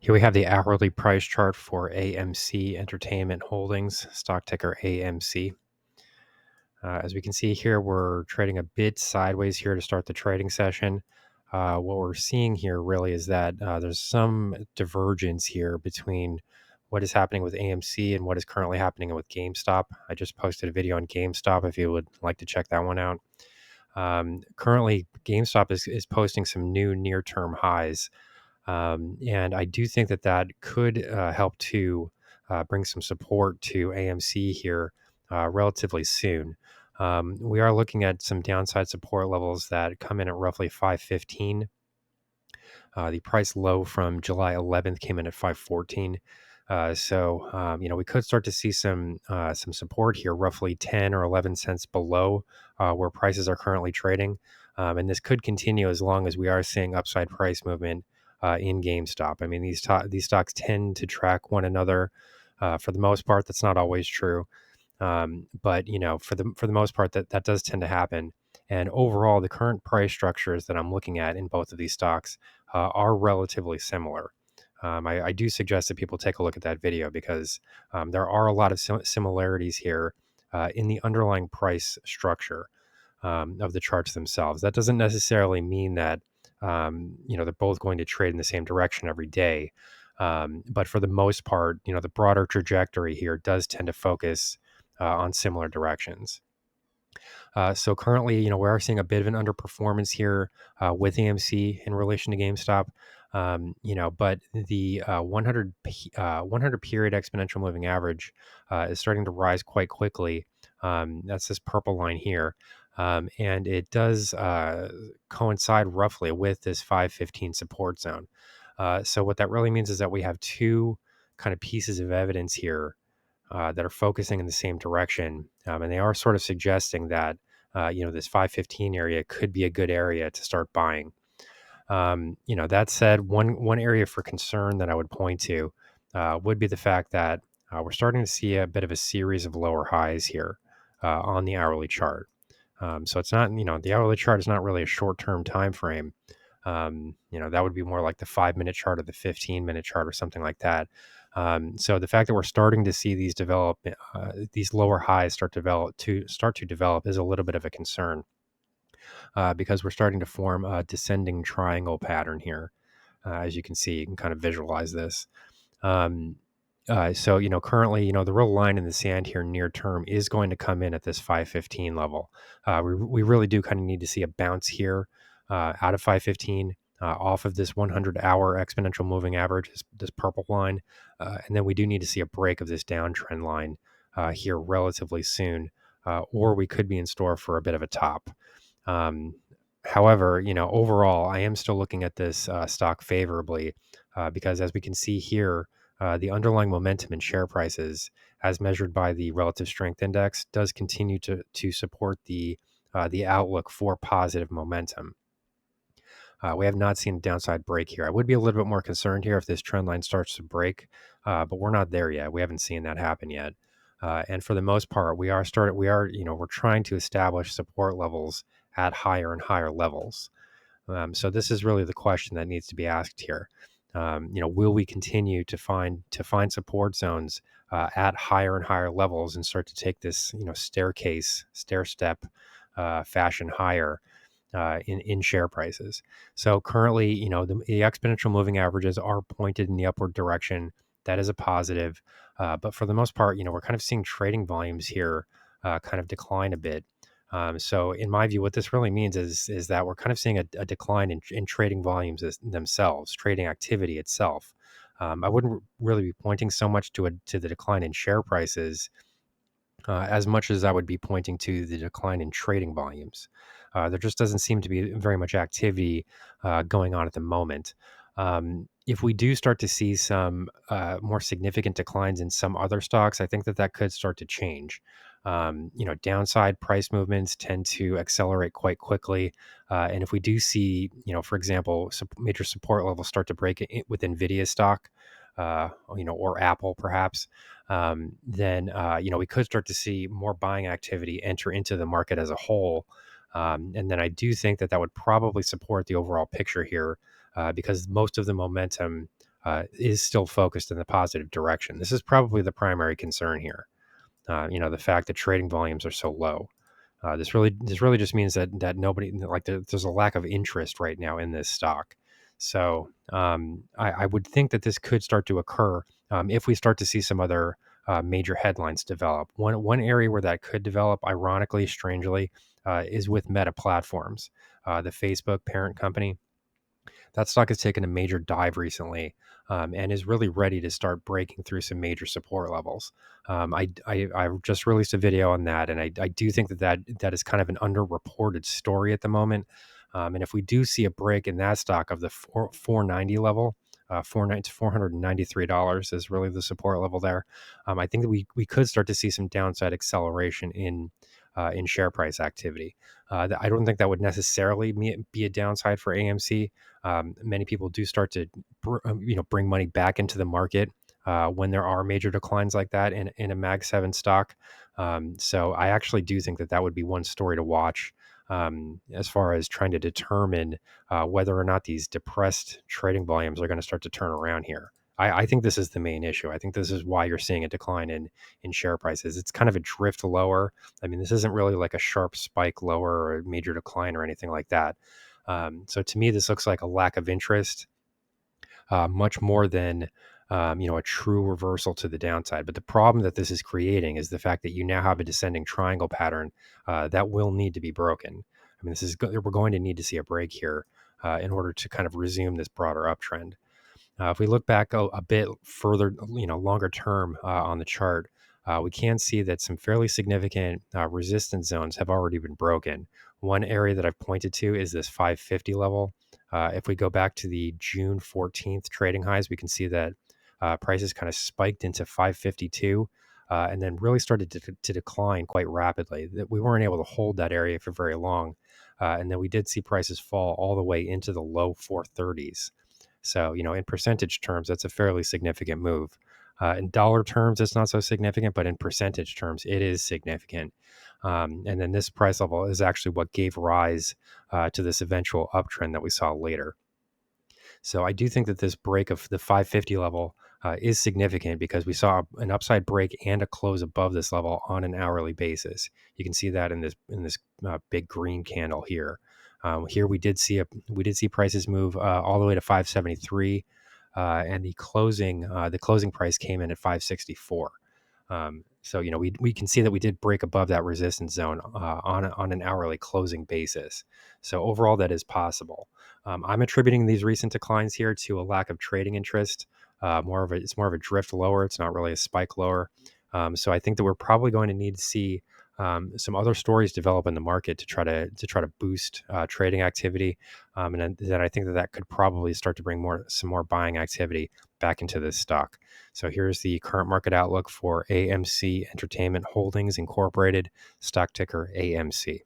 Here we have the hourly price chart for AMC Entertainment Holdings, stock ticker AMC. As we can see here, we're trading a bit sideways here to start the trading session. What we're seeing here really is that there's some divergence here between what is happening with AMC and what is currently happening with GameStop. I just posted a video on GameStop if you would like to check that one out. Currently, GameStop is posting some new near-term highs. And I do think that that could help to bring some support to AMC here relatively soon. We are looking at some downside support levels that come in at roughly 515. The price low from July 11th came in at 514. We could start to see some support here, roughly 10 or 11 cents below where prices are currently trading. And this could continue as long as we are seeing upside price movement in GameStop. I mean, these stocks tend to track one another. For the most part, that's not always true. But for the most part, that does tend to happen. And overall, the current price structures that I'm looking at in both of these stocks are relatively similar. I do suggest that people take a look at that video because there are a lot of similarities here in the underlying price structure of the charts themselves. That doesn't necessarily mean that they're both going to trade in the same direction every day. But for the most part, the broader trajectory here does tend to focus on similar directions. So currently, we are seeing a bit of an underperformance here with AMC in relation to GameStop. But the 100 period exponential moving average is starting to rise quite quickly. That's this purple line here. And it does coincide roughly with this 515 support zone. So what that really means is that we have two kind of pieces of evidence here that are focusing in the same direction. And they are sort of suggesting that, this 515 area could be a good area to start buying. That said, one area for concern that I would point to would be the fact that we're starting to see a bit of a series of lower highs here on the hourly chart. So it's not, the hourly chart is not really a short-term time frame. That would be more like the 5-minute chart or the 15-minute chart or something like that. So the fact that we're starting to see these develop, these lower highs start to develop is a little bit of a concern because we're starting to form a descending triangle pattern here. As you can see, you can kind of visualize this. Currently, the real line in the sand here near term is going to come in at this 515 level. We really do kind of need to see a bounce here out of 515 off of this 100-hour exponential moving average, this purple line. And then we do need to see a break of this downtrend line here relatively soon, or we could be in store for a bit of a top. However, overall, I am still looking at this stock favorably because as we can see here, the underlying momentum in share prices, as measured by the relative strength index, does continue to support the outlook for positive momentum. We have not seen a downside break here. I would be a little bit more concerned here if this trend line starts to break, but we're not there yet. We haven't seen that happen yet. And for the most part, we're trying to establish support levels at higher and higher levels. So this is really the question that needs to be asked here. Will we continue to find support zones at higher and higher levels and start to take this, stair step fashion higher in share prices? So currently, the exponential moving averages are pointed in the upward direction. That is a positive. But for the most part, we're kind of seeing trading volumes here kind of decline a bit. So in my view, what this really means is that we're kind of seeing a decline in trading volumes themselves, trading activity itself. I wouldn't really be pointing so much to the decline in share prices as much as I would be pointing to the decline in trading volumes. There just doesn't seem to be very much activity going on at the moment. If we do start to see some more significant declines in some other stocks, I think that could start to change. Downside price movements tend to accelerate quite quickly. And if we do see, for example, major support levels start to break with NVIDIA stock, or Apple perhaps, then we could start to see more buying activity enter into the market as a whole. And then I do think that would probably support the overall picture here because most of the momentum is still focused in the positive direction. This is probably the primary concern here. The fact that trading volumes are so low. This really just means that nobody, like, there's a lack of interest right now in this stock. So I would think that this could start to occur if we start to see some other major headlines develop. One area where that could develop, ironically, strangely, is with Meta Platforms, the Facebook parent company. That stock has taken a major dive recently, and is really ready to start breaking through some major support levels. I just released a video on that, and I do think that is kind of an underreported story at the moment. And if we do see a break in that stock of the 490 level, $493 is really the support level there. I think that we could start to see some downside acceleration in share price activity. I don't think that would necessarily be a downside for AMC. Many people do start to bring money back into the market when there are major declines like that in a Mag 7 stock. So I actually do think that would be one story to watch as far as trying to determine whether or not these depressed trading volumes are going to start to turn around here. I think this is the main issue. I think this is why you're seeing a decline in share prices. It's kind of a drift lower. I mean, this isn't really like a sharp spike lower or a major decline or anything like that. So to me, this looks like a lack of interest, much more than a true reversal to the downside. But the problem that this is creating is the fact that you now have a descending triangle pattern that will need to be broken. I mean, we're going to need to see a break here in order to kind of resume this broader uptrend. If we look back a bit further, longer term on the chart, we can see that some fairly significant resistance zones have already been broken. One area that I've pointed to is this 550 level. If we go back to the June 14th trading highs, we can see that prices kind of spiked into 552 and then really started to decline quite rapidly. That we weren't able to hold that area for very long. And then we did see prices fall all the way into the low 430s. So, in percentage terms, that's a fairly significant move. In dollar terms, it's not so significant, but in percentage terms, it is significant. And then this price level is actually what gave rise to this eventual uptrend that we saw later. So I do think that this break of the 550 level is significant because we saw an upside break and a close above this level on an hourly basis. You can see that in this big green candle here. Here we did see prices move all the way to 573, and the closing price came in at 564. So we can see that we did break above that resistance zone on an hourly closing basis. So overall, that is possible. I'm attributing these recent declines here to a lack of trading interest. It's more of a drift lower. It's not really a spike lower. So I think that we're probably going to need to see some other stories develop in the market to try to boost trading activity, and then I think that could probably start to bring some more buying activity back into this stock. So here's the current market outlook for AMC Entertainment Holdings Incorporated, stock ticker AMC.